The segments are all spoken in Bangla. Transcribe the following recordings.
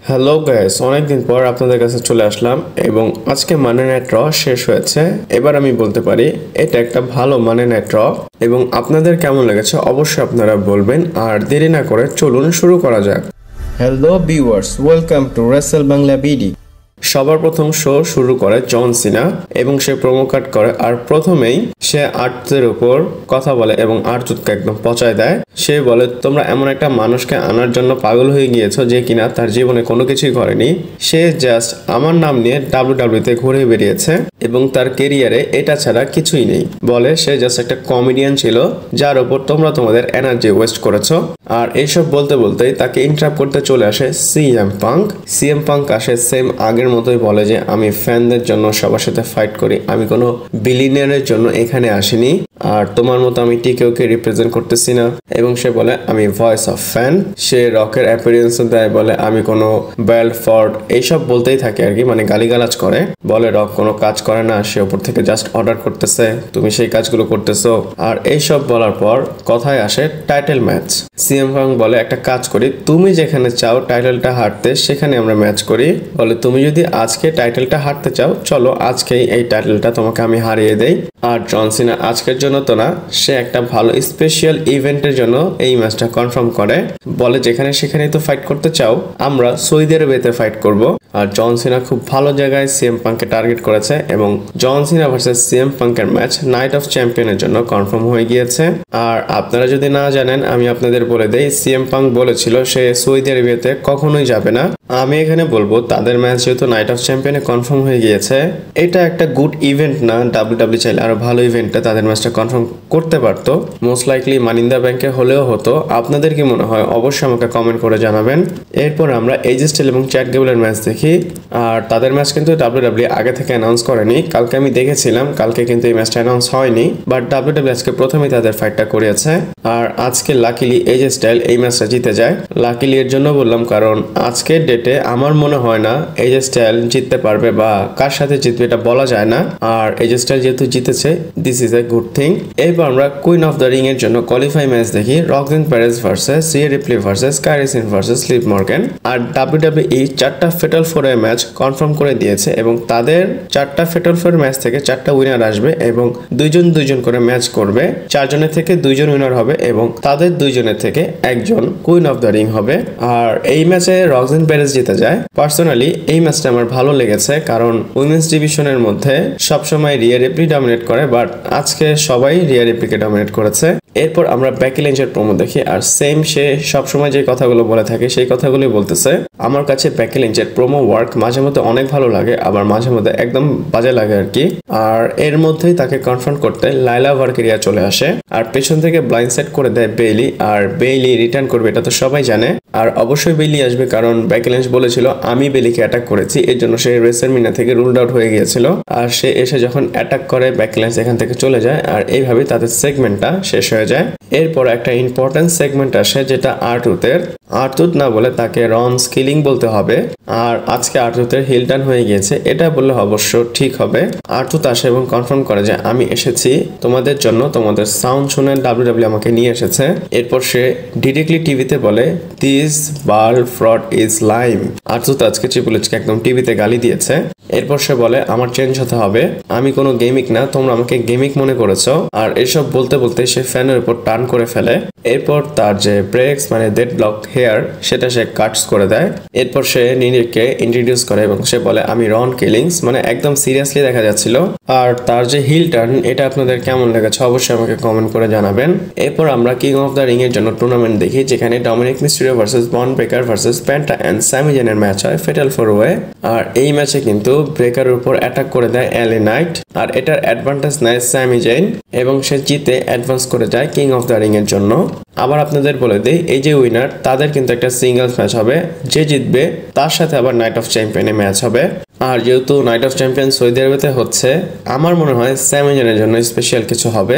হ্যালো গাইস, অনেকদিন পর আপনাদের কাছে চলে আসলাম এবং আজকে মানি নাইট র শেষ হয়েছে। এবার আমি বলতে পারি এটা একটা ভালো মানি নাইট র এবং আপনাদের কেমন লেগেছে অবশ্যই আপনারা বলবেন। আর দেরি না করে চলুন শুরু করা যাক। Hello viewers, welcome to Rachel Bangla BD. সবার প্রথম শো শুরু করে জন সিনা এবং সে প্রোমো কাট করে। আর প্রথমেই সে আর্টদের উপর কথা বলে এবং আর্টকে একদম পচায় দেয়। সে বলে তোমরা এমন একটা মানুষকে আনার জন্য পাগল হয়ে গিয়েছো যে কিনা তার জীবনে কোনো কিছুই করেনি। সে জাস্ট আমার নাম নিয়ে ডাব্লিউডাব্লিউতে ঘুরে বেরিয়েছে এবং তার কেরিয়ারে এটা ছাড়া কিছুই নেই। বলে সে জাস্ট একটা কমেডিয়ান ছিল যার উপর তোমরা তোমাদের এনার্জি ওয়েস্ট করেছো। আর এইসব বলতে বলতেই তাকে ইন্টারাপ্ট করতে চলে আসে সিএম পাঙ্ক। সিএম পাঙ্ক আসে সেম আগের মতোই বলে যে আমি ফ্যানদের জন্য সবার সাথে ফাইট করি, আমি কোনো বিলিনিয়ারের জন্য এখানে আসিনি, আর তোমার মতো আমি টিকেওকে রিপ্রেজেন্ট করতেছি না। এবং সে বলে আমি ভয়েস অফ ফ্যান। সে রকের অ্যাপিয়ারেন্স দেয়, বলে আমি কোনো বেলফোর্ড এইসব বলতেই থাকে আর কি, মানে গালিগালাজ করে। বলে রক কোনো কাজ করে না, সে উপর থেকে জাস্ট অর্ডার করতেছে, তুমি সেই কাজগুলো করতেছো। আর এইসব বলার পর কথায় আসে টাইটেল ম্যাচ। সিএম পাঙ্ক বলে একটা কাজ করি, তুমি যেখানে চাও টাইটেলটা হারতে সেখানে আমরা ম্যাচ করি। বলে তুমি যদি আজকে টাইটেলটা হারতে চাও চলো আজকেই এই টাইটেলটা তোমাকে আমি হারিয়ে দেই। আর জন সিনা আজকের জন্য তো না, সে একটা ভালো স্পেশাল ইভেন্টের জন্য এই ম্যাচটা কনফার্ম করে। বলে যেখানে সেখানেই তো ফাইট করতে চাও, আমরা সৌদি আরবেতে ফাইট করব। আর জন সিনা খুব ভালো জায়গায় সিএম পাঙ্ককে টার্গেট করেছে এবং জন সিনা ভার্সেস সিএম পাঙ্কের ম্যাচ নাইট অফ চ্যাম্পিয়নের জন্য কনফার্ম হয়ে গিয়েছে। আর আপনারা যদি না জানেন আমি আপনাদের বলে দেই, সিএম পাঙ্ক বলেছিল সে সৌদি আরবিয়াতে কখনোই যাবে না। আমি এখানে বলবো তাদের ম্যাচ যেহেতু নাইট অফ চ্যাম্পিয়নে কনফার্ম হয়ে গিয়েছে, এটা একটা গুড ইভেন্ট না। ডাব্লিউডাব্লিউ চাইলে আরো ভালো ইভেন্টে তাদের ম্যাচটা কনফার্ম করতে পারতো। Most likely money in the ব্যাংকে হলেও হতো। আপনাদের কি মনে হয় অবশ্যই আমাকে কমেন্ট করে জানাবেন। এরপর আমরা এজি স্টাইল এবং চ্যাট গেবলের ম্যাচ দেখি। আর তাদের ম্যাচ কিন্তু ডাব্লিউডাব্লিউ আগে থেকে অ্যানাউন্স করেনি। কালকে আমি দেখেছিলাম, কালকে কিন্তু এই ম্যাচটা অ্যানাউন্স হয়নি, বাট ডাব্লিউডাব্লিউ আজকে প্রথমেই তাদের ফাইটটা করিয়েছে। আর আজকে লাকিলি এজি স্টাইল এই ম্যাচটা জিতে যায়। লাকিলি এর জন্য বললাম কারণ আজকের ডেটে আমার মনে হয় না এজি স্টাইল জিততে পারবে, বা কার সাথে জিতবে এটা বলা যায় না। আর এজি স্টাইল যেহেতু জিতেছে, this is a good thing. এরপর আমরা কুইন অফ দ্য রিং এর জন্য কোয়ালিফাই ম্যাচ দেখি। Roxanne Perez versus Rhea Ripley versus Kairi Sane versus Liv Morgan. আর ডাব্লিউডাব্লিউই 4টা ফেটাল ফোর এর ম্যাচ কনফার্ম করে দিয়েছে এবং তাদের 4টা ফেটাল ফোর ম্যাচ থেকে 4টা উইনার আসবে এবং দুইজন করে ম্যাচ করবে। 4 জনের থেকে 2 জন উইনার হবে এবং তাদের 2 জনের থেকে একজন কুইন অফ দ্য রিং হবে। আর এই ম্যাচে রক্সিন পেরেজ জিতে যায়। পার্সোনালি এই ম্যাচটা আমার ভালো লেগেছে কারণ উইমেন্স ডিভিশনের মধ্যে সবসময় রিয়া রিপ্লি ডমিনেট করে, বাট আজকে সবাই রিয়া রিপ্লিকে ডমিনেট করেছে। এরপর আমরা বেকি লিঞ্চের প্রোমো দেখি। আর সেম সে সবসময় যে কথাগুলো বলে থাকে সেই কথাগুলোই বলতেছে। আমার কাছে বেকি লিঞ্চের প্রোমো ওয়ার্ক মাঝে মধ্যে অনেক ভালো লাগে, আবার মাঝে মধ্যে একদম বাজে লাগে আর কি। আর এর মধ্যেই তাকে কনফ্রন্ট করতে লাইলা ভালকিরিয়া চলে আসে আর পেছন থেকে ব্লাইন্ড সেট করে দেয় বেইলি। আর বেইলি রিটার্ন করবে এটা তো সবাই জানে। আর অবশ্যই বেইলি আসবে কারণ বেকি লিঞ্চ বলেছিল আমি বেইলিকে অ্যাটাক করেছি, এর জন্য সে রেসলম্যানিয়া থেকে রুলড আউট হয়ে গিয়েছিল। আর সে এসে যখন অ্যাটাক করে বেকি লিঞ্চ এখান থেকে চলে যায়। আর এইভাবে তাদের সেগমেন্টটা শেষ হয়ে যায়। এরপর একটা ইম্পর্টেন্ট সেগমেন্ট আসে যেটা আর্টুথের। আর্টুথ না বলে তাকে রন স্কিলিং বলতে হবে। আর আজকে আর্টুথের হিল টার্ন হয়ে গিয়েছে, এটা বললে অবশ্য ঠিক হবে। আর্টুথ আসে এবং কনফার্ম করে যে আমি এসেছি তোমাদের জন্য, তোমাদের সাউন্ড শুনে ডাব্লিউডাব্লিউ আমাকে নিয়ে এসেছে। এরপর সে ডিরেক্টলি টিভিতে বলে দিস বাল ফ্রড ইজ লাইম। আর্টুথ আজকে ট্রিপল এইচকে একদম টিভিতে গালি দিয়েছে। এরপর সে বলে আমার চেঞ্জ হতে হবে, আমি কোনো গেমিক না, তোমরা আমাকে গেমিক মনে করেছো। আর এসব বলতে বলতে সে ফ্যানের উপর টার্ন করে ফেলে। এরপর তার যে ব্রেক্স মানে ডেড ব্লক হেয়ার সেটা সে কাটস করে দেয়। এরপর সে নিজেকে ইন্ট্রোডিউস করে এবং সে বলে আমি রন কিলিংস, মানে একদম সিরিয়াসলি দেখা যাচ্ছিল। আর তার যে হিল টার্ন এটা আপনাদের কেমন লেগেছে অবশ্যই আমাকে কমেন্ট করে জানাবেন। এরপর আমরা কিং অফ দ্য রিং এর জন্য টুর্নামেন্ট দেখি যেখানে Dominik Mysterio versus Bron Breakker versus Penta and Sami জেনের ম্যাচ হয় ফেটাল ফোর ওয়ে। আর এই ম্যাচে কিন্তু ব্রেকারের উপর অ্যাটাক করে দেয় এলি নাইট। আর এটার অ্যাডভান্টেজ নেয় স্যামি জেন এবং সে জিতে অ্যাডভান্স করে যায় কিং অফ দ্য রিং এর জন্য। আবার আপনাদের বলে দেই এই যে উইনার তাদের কিন্তু একটা সিঙ্গলস ম্যাচ হবে, যে জিতবে তার সাথে আবার নাইট অফ চ্যাম্পিয়নে ম্যাচ হবে। আর যেহেতু নাইট অফ চ্যাম্পিয়ন সৌদি আরবেতে হচ্ছে, আমার মনে হয় স্যামি জেনের জন্য স্পেশাল কিছু হবে।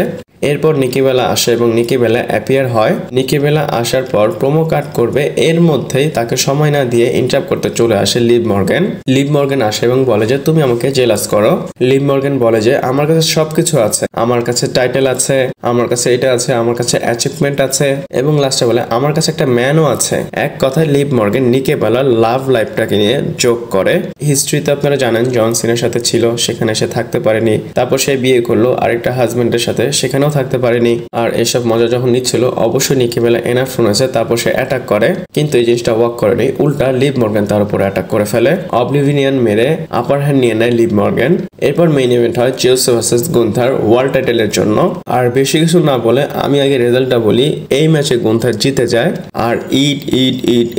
এরপর নিকি বেলা আসে এবং নিকি বেলা অ্যাপিয়ার হয়। নিকি বেলা আসার পর প্রোমো কাট করবে, এর মধ্যেই তাকে সময় না দিয়ে ইন্টারাপ্ট করতে চলে আসে লিভ মর্গ্যান। লিভ মর্গ্যান আসে এবং বলে যে তুমি আমাকে জেলাস করো। লিভ মর্গ্যান বলে যে আমার কাছে সবকিছু আছে, আমার কাছে টাইটেল আছে, আমার কাছে এটা আছে, আমার কাছে অ্যাচিভমেন্ট আছে, এবং লাস্টে বলে আমার কাছে একটা ম্যানও আছে। এক কথায় লিভ মর্গ্যান নিকি বেলার লাভ লাইফটাকে নিয়ে জোক করে। হিস্ট্রিতে আপনারা জানেন জন সিনার সাথে ছিল, সেখানে সে থাকতে পারেনি। তারপর সে বিয়ে করলো আরেকটা হাজবেন্ডের সাথে, সেখানেও থাকতে পারেনি। আর এসব মজা যখন নিচ্ছিল অবশ্যই নিকি বেলা এনাফ শুনেছে, তারপর সে অ্যাটাক করে, কিন্তু এই জিনিসটা ওয়ার্ক করেনি। উল্টা লিভ মর্গ্যান তার উপরে অ্যাটাক করে ফেলে, অবলিভিনিয়ান মেরে আপার হ্যান্ড নিয়ে নেয় লিভ মর্গ্যান। এরপর মেইন ইভেন্ট হয় জেউসো ভার্সেস গুন্থার ওয়ার্ল্ড টাইটেলের জন্য। আর বেশি কিছু না বলে আমি আগে রেজাল্টটা বলি। এই ম্যাচে গুন্থার জিতে যায়, আর ইট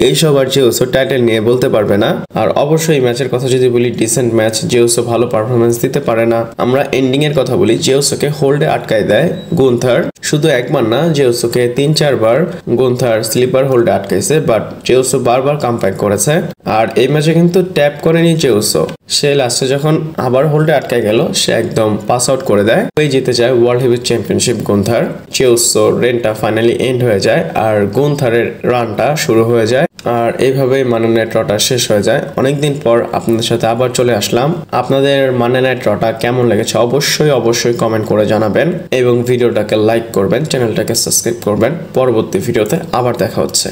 এইসব আর জেউসো টাইটেল নিয়ে বলতে পারবে না। আর অবশ্যই ম্যাচের কথা যদি বলি, ডিসেন্ট ম্যাচ, জেউসো ভালো পারফরমেন্স দিতে পারে না। আমরা এন্ডিং এর কথা বলি, জেউসোকে হোল্ডে আটকায় দেয় গুন্থার। শুধু একবার না, জেউসোকে 3-4 বার গুন্থার স্লিপার হোল্ডে আটকাইছে, বাট জেউসো বারবার কামব্যাক করেছে। আর এই ম্যাচে কিন্তু ট্যাপ করেনি জেউসো, সে লাস্টে যখন আবার হোল্ডে আটকায় গেল সে একদম পাস আউট করে দেয়। ওই জিতে যায় ওয়ার্ল্ড হেভিওয়েট চ্যাম্পিয়নশিপ গুন্থার। জেউসোর রেনটা ফাইনালি এন্ড হয়ে যায় আর গুন্থারের রানটা শুরু হয়ে যায়। আর এইভাবেই মানডে নাইট রটা শেষ হয়ে যায়। অনেকদিন পর আপনাদের সাথে আবার চলে আসলাম। আপনাদের মানডে নাইট রটা কেমন লেগেছে অবশ্যই কমেন্ট করে জানাবেন, এবং ভিডিওটাকে লাইক করবেন, চ্যানেলটাকে সাবস্ক্রাইব করবেন। পরবর্তী ভিডিওতে আবার দেখা হচ্ছে।